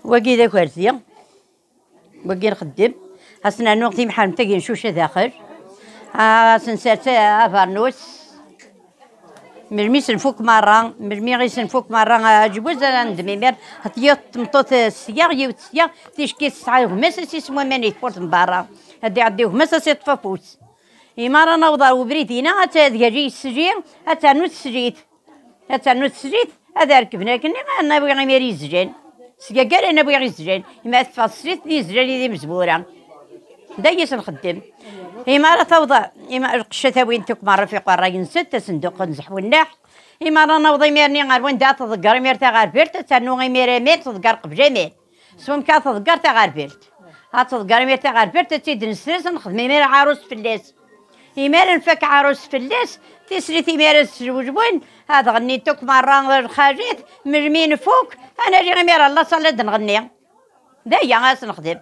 واقي ذاك ورثي واقي نخدم خاصنا نوقتي محال نتاقي نشوشة داخل سنسات افرنوس مرميس نفوك مرة مرمي غيس نفوك مرة جبوز انا ندميمر هتيا تمطوط السياغ يوت السياغ تيشكي تسعى مسا اسمه ماني تفورت من برا هادي عديوه مسا تفافوس إما راه نوضا وبريدينا حتى ديالي السجير حتى نوت السجيت حتى نوت السجيت هذا ركبنا كنا انا بغي غير يزجان سكاكال انا بغي غير يزجان إما تفاصلت لي زجان لي مزبوره دايس نخدم إما راه توضا إما القشة وين توك مرة في قرا ينسد صندوق نزحو الناح إما راه نوضي ميرني غير وين دا تذكر ميرتا غير بيرت تنو غير مير تذكر قبل مير سوم كا تذكر تا غير بيرت ها تذكر ميرتا غير بيرت تيد نسرس نخدم مير عروس فلاس إما نفك عروس فلاس تسريتي مير الزوجبون هذا غنيتوك مرة الخاجات مرمين فوق أنا جي غير الله صلى نغني دايا غاس نخدم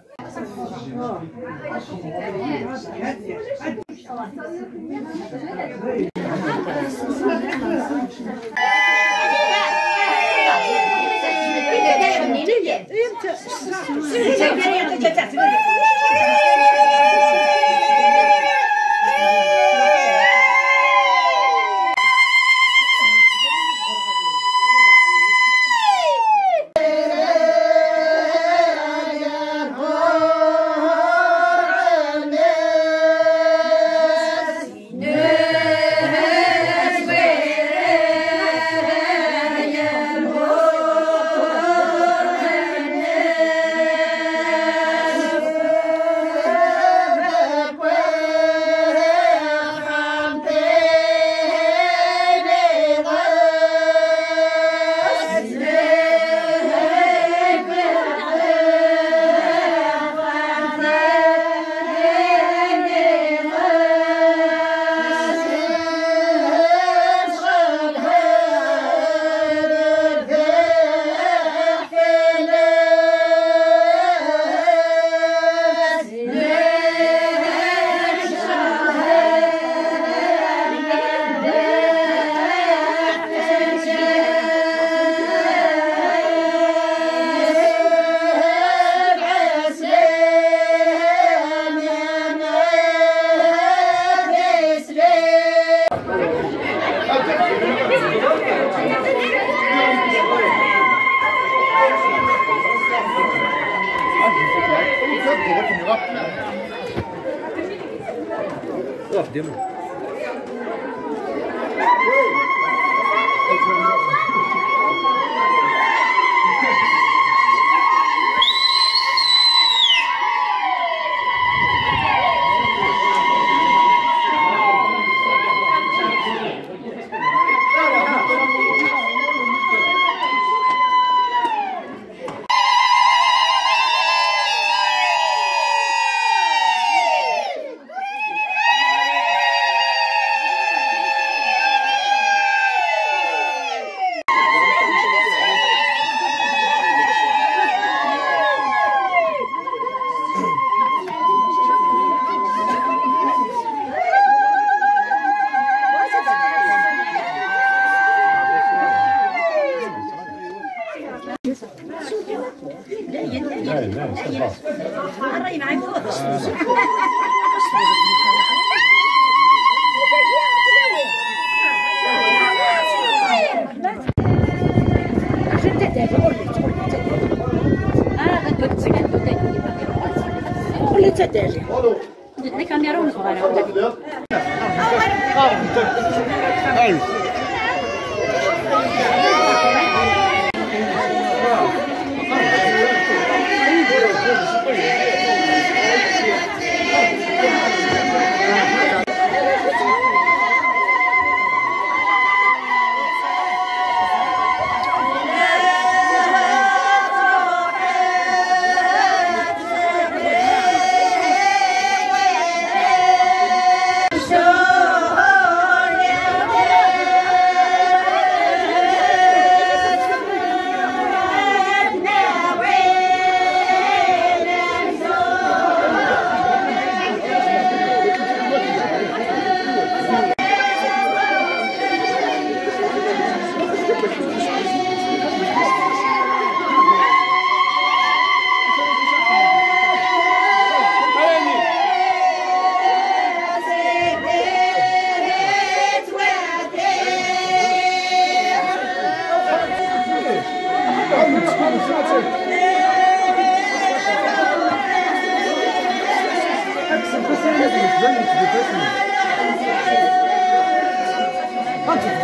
لا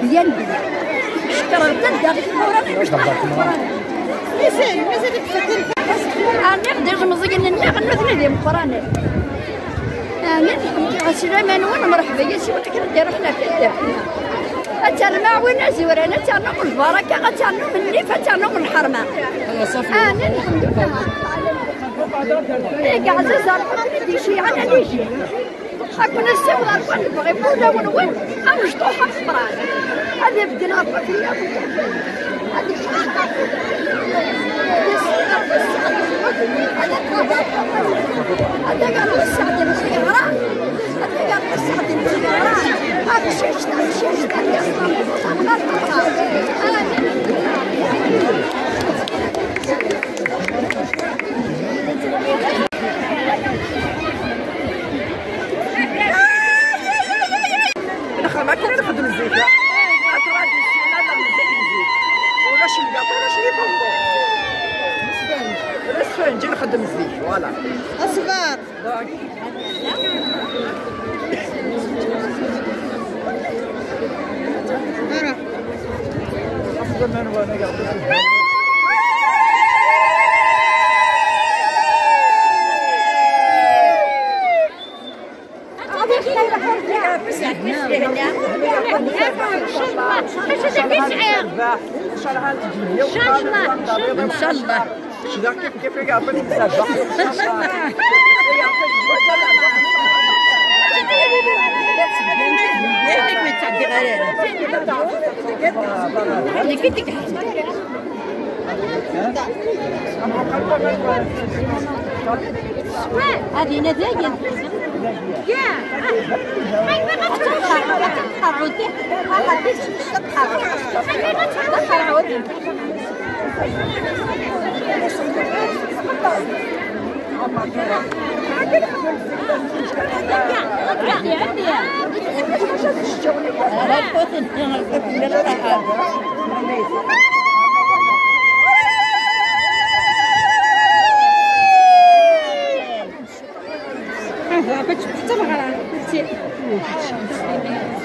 بيان شكرا تلقى أنا ندير مزيان نغني ديال القرآن أنا السلام وين مرحبا يا سي ولكن نديرو حنا في أترمع وين زورانا ترنو من البركة غترنو من الريف ترنو من الحرمة أنا الحمد لله كاع عزيزة ندير شي أنا نيجي أكون السبب أكون نبغي بودا ونوين أنا مشطوحة في القرآن هذه بدنا فيها هذه هذا قالوا السعد الخيارة هذا قالوا السعد الخيارة هذا شيش ما كنا نخدم الزيت لا غادي نسينا لا نزيد الزيت ولا شي الكاطو ولا شي بونبون الاسفل نجي نخدم الزيت فوالا اصبر مرة افضل من وانا قاعد ان شاء الله شدا كيف قاعد بزاف هذه نتايج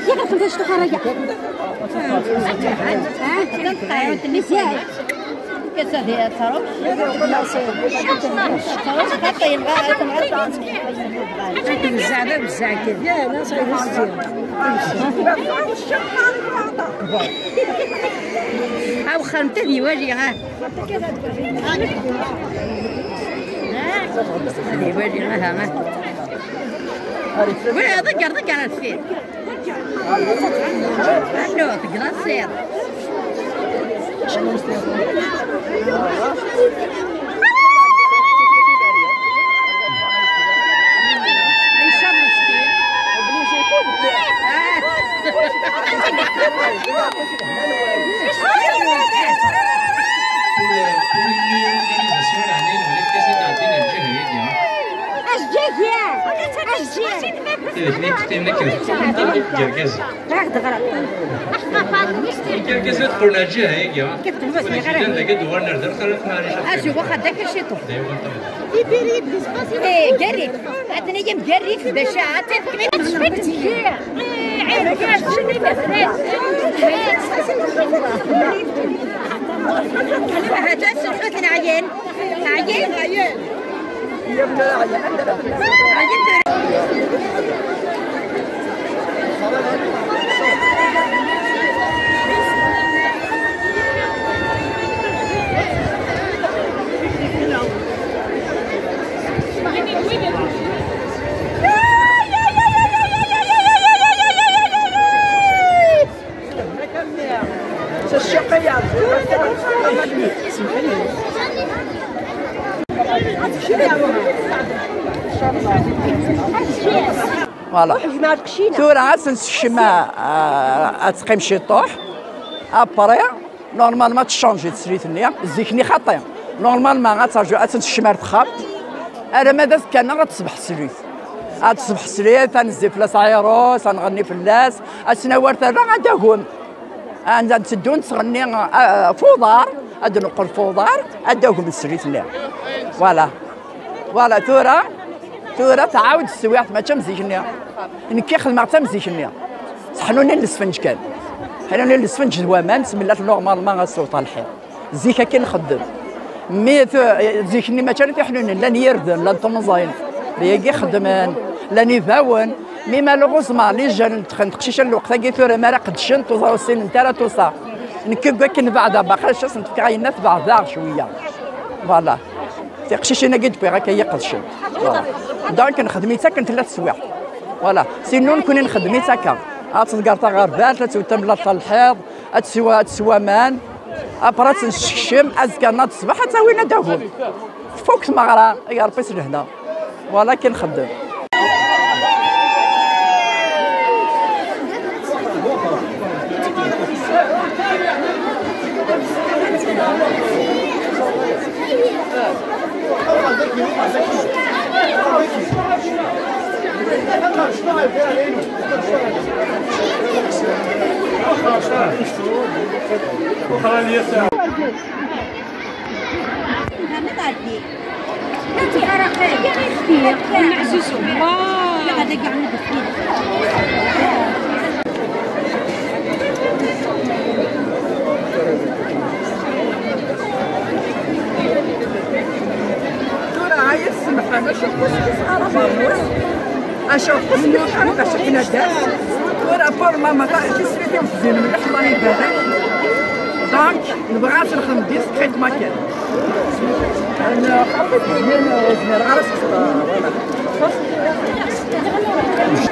يا كنت فاش تخرج النساء كسافي تروح كطين بزاف بزاف كده يا ناس او خمتني واجي ها هذه واجي ها ما ولا ذكر السير عنده تقرا السير الكركس يدخل الجهه هيك كيف تنفس ذاك الدوار نردر خلف معليش شوف واخا داك الشيء طوف يبيري بسباسي ايه قريت عندنا يم قريت باش عاد تفكري تجي عيب كاش شنو هذا سلحت العيان عيان يا ابن العيان فوالا ثورة غتنسكشما غتقيم شي طوح ابري نورمالمون تشونجي تسريت النية الزيكني خاطي نورمالمون غتنسكشما رتخاب انا ماذا كان غتصبح سليت غتصبح سليت غنزي في لاس عيروس غنغني في اللاس اسناور تاعنا غاداكم غنتدون تغني فوضار غادي نقول فوضار غاداكم السريت النية فوالا ثورة تعاود السوايع ماشي مزيكنيا كي خدمة حتى مزيكنيا صحنوني للسفنج كان حنوني للسفنج الوامان بسم الله نورمالمون غنصوت الحين زيكا كي نخدم مي زيكني ما كان تحنوني لا نيردن لا نطمزين ليكي خدمان لا نيفاون مي مالوغوزمون لي جان تقشيش الوقت كي ثورة ما راه قدشن توصا السن نتا راه توصا نكب كن بعدا باقي شاس نتفكر الناس بعدا شويه فوالا تقشيشنا قد بغا كي يقدشن دونك نخدميتها كنت 3 سوايع فوالا سينو نكون نخدميتها كا تلقى غربال 3 تملات الحيض تسوى مان ابرا تنشكشم ازكى ناض الصباح حتى وين داهم فوق المغرى يا ربي سلهنا فوالا كي نخدم اشوف كيف انا باش كنا داس ورا بور ماما تاعي سريتي مزيان مليح الله يبارك دونك نبغى نخدم ديسكريت ما كان انا خاطر مزيان غير